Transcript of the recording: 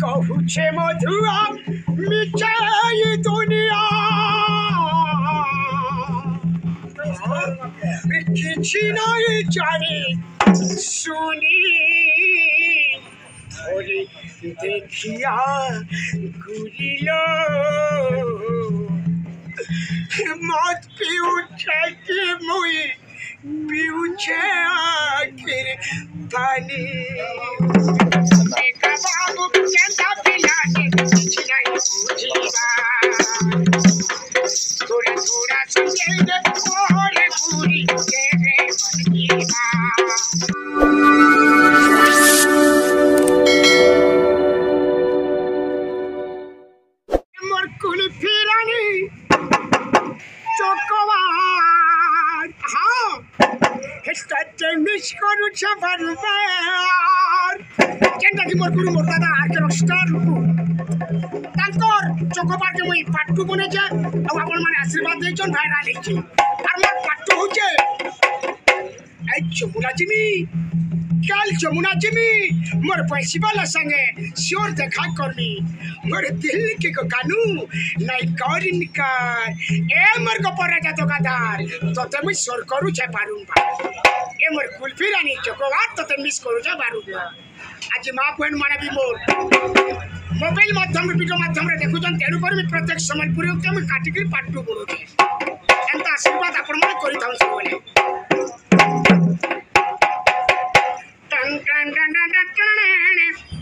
कहूचे मधुआ मिचाई दुनिया किसी नहीं जानी सुनी थोड़ी देखिया गुरिलो मत पीछे की मुई पीछे आखिर पानी देखा बाबू चंदा पिलाने कुछ नहीं बुझीबा थोड़ा थोड़ा समझे दे और पूरी तेरे मन की बात मोर कुल फिरानी चोकवार हाँ हेस्टाटे मिस करू छबार केनटा की मोर गुरु मोर दादा आके रॉकस्टार लुकु तांकर चोकवार के मुई पाट्टू बने जे आ आपण माने आशीर्वाद देछन भाइराल हेछि आर मोर पाट्टू होचे ए चमुना जिमी काल चमुना जिमी मोर पैसिबाला संगे श्योर देखा करनी मोर दिल के को कानू नाइ करिन कर ए मोर को परे जातो गादार तोते मुई सोर करू छे पारुन पा ए मोर कुलफिरानी चोकवार तोते मिस करू छे बारुन आज मां बहन माने भी मोर मोबाइल माध्यम वीडियो माध्यम रे देखुछन तेनु कर मी प्रत्येक संबलपुरी के मी काटी के पाट्टू बोलू छे एंता आशीर्वाद आपण माने करि थाउ सब बोले टन टन टन टन